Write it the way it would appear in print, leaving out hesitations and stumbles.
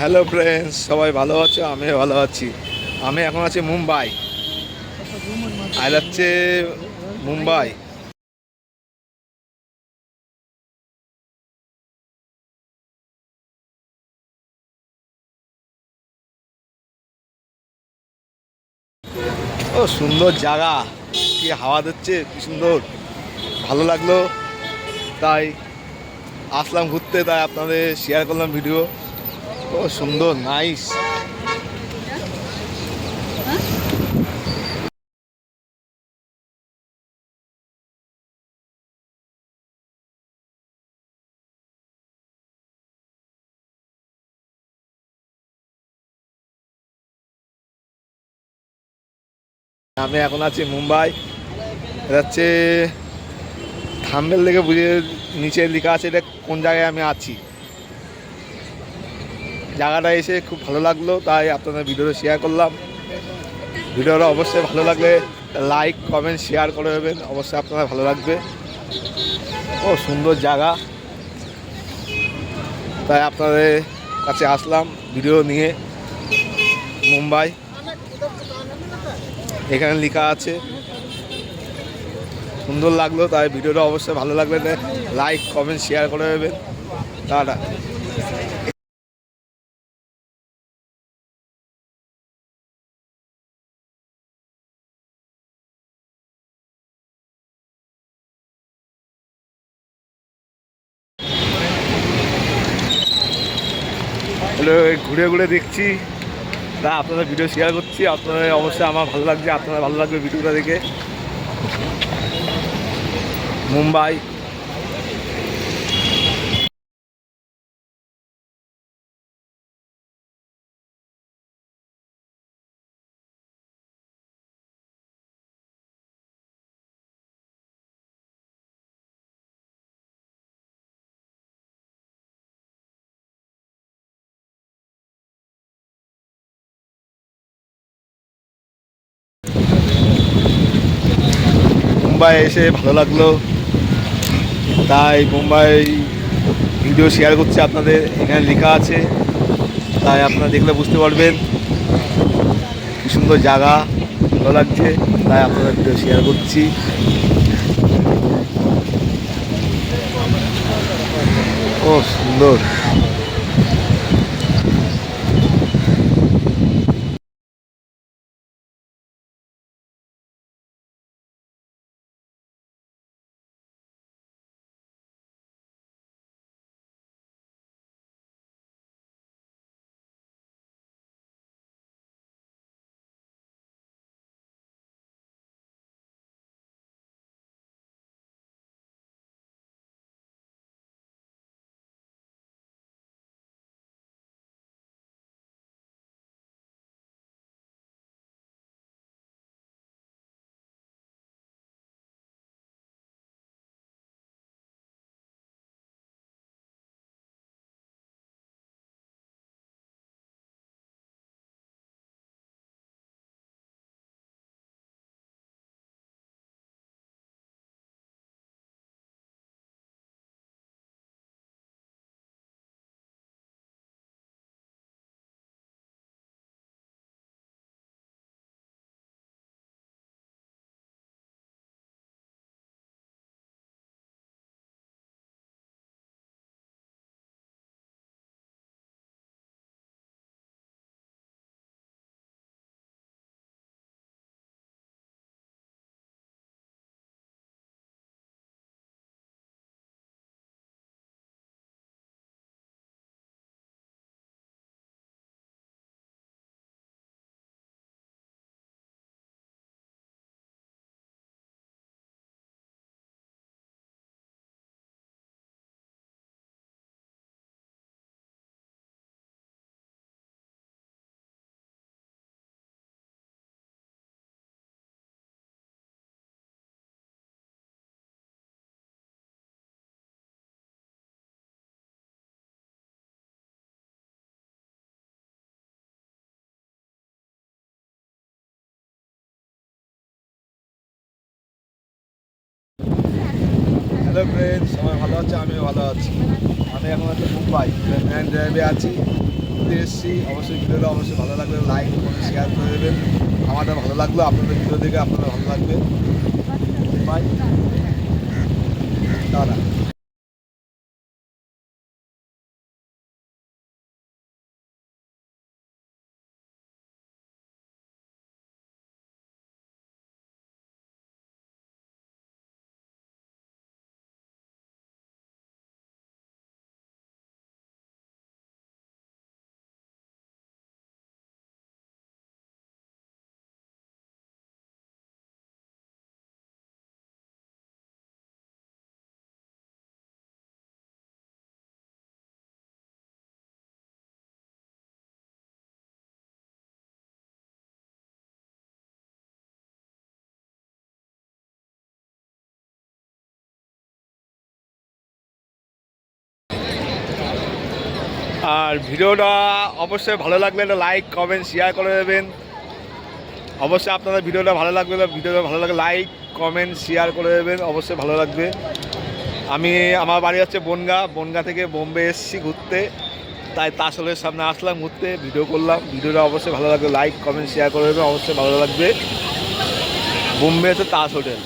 Hello friends, সবাই ভালো আছো? আমি ভালো আছি। আমি এখন আছি মুম্বাই। আর হচ্ছে মুম্বাই। ও সুন্দর জায়গা, কি হাওয়া দিচ্ছে, কি সুন্দর, ভালো লাগলো। তাই আসলাম ঘুরতে, তাই আপনাদের শেয়ার করলাম ভিডিও। ও সুন্দর, নাইস। আমি এখন আছি মুম্বাই। এটা হচ্ছে থাম্বনেল দেখে বুঝে নিচে লেখা আছে এটা কোন জায়গায় আমি আছি। জায়গাটা এসে খুব ভালো লাগলো, তাই আপনাদের ভিডিওটা শেয়ার করলাম। ভিডিওটা অবশ্যই ভালো লাগলে লাইক কমেন্ট শেয়ার করে দেবেন, অবশ্যই আপনারা ভালো লাগবে। ও সুন্দর জায়গা, তাই আপনাদের কাছে আসলাম ভিডিও নিয়ে। মুম্বাই এখানে লেখা আছে, সুন্দর লাগলো, তাই ভিডিওটা অবশ্যই ভালো লাগলে লাইক কমেন্ট শেয়ার করে দেবেন। টাটা। হ্যালো, ঘুরে ঘুরে দেখছি, তা আপনাদের ভিডিও শেয়ার করছি। আপনাদের অবশ্যই আমার ভালো লাগছে, আপনাদের ভালো লাগবে ভিডিওটা দেখে। মুম্বাই। মুম্বাই এসে ভালো লাগলো, তাই মুম্বাই ভিডিও শেয়ার করছি আপনাদের। এখানে লেখা আছে, তাই আপনারা দেখলে বুঝতে পারবেন কি সুন্দর জায়গা, ভালো লাগছে, তাই আপনাদের ভিডিও শেয়ার করছি। ও সুন্দর। হ্যালো ফ্রেন্ডস, সবাই ভালো আছে? আমি ভালো আছি। আমি এখন হচ্ছে মুম্বাই ম্যান ড্রাইভে আছি, ঘুরতে এসেছি। অবশ্যই ভিডিওটা অবশ্যই ভালো লাগবে, লাইক করে শেয়ার করে দেবেন। আমাদের ভালো লাগলো, আপনাদের ভিডিও দেখে আপনাদের ভালো লাগবে। By, tata. আর ভিডিওটা অবশ্যই ভালো লাগলে একটা লাইক কমেন্ট শেয়ার করে দেবেন। অবশ্যই আপনাদের ভিডিওটা ভালো লাগবে, লাইক কমেন্ট শেয়ার করে দেবেন, অবশ্যই ভালো লাগবে। আমার বাড়ি হচ্ছে বনগা থেকে বোম্বে এসেছি ঘুরতে, তাই তাজ হোটেলের সামনে আসলাম ঘুরতে, ভিডিও করলাম। ভিডিওটা অবশ্যই ভালো লাগবে, লাইক কমেন্ট শেয়ার করে দেবেন, অবশ্যই ভালো লাগবে। বোম্বে হচ্ছে তাজ হোটেল।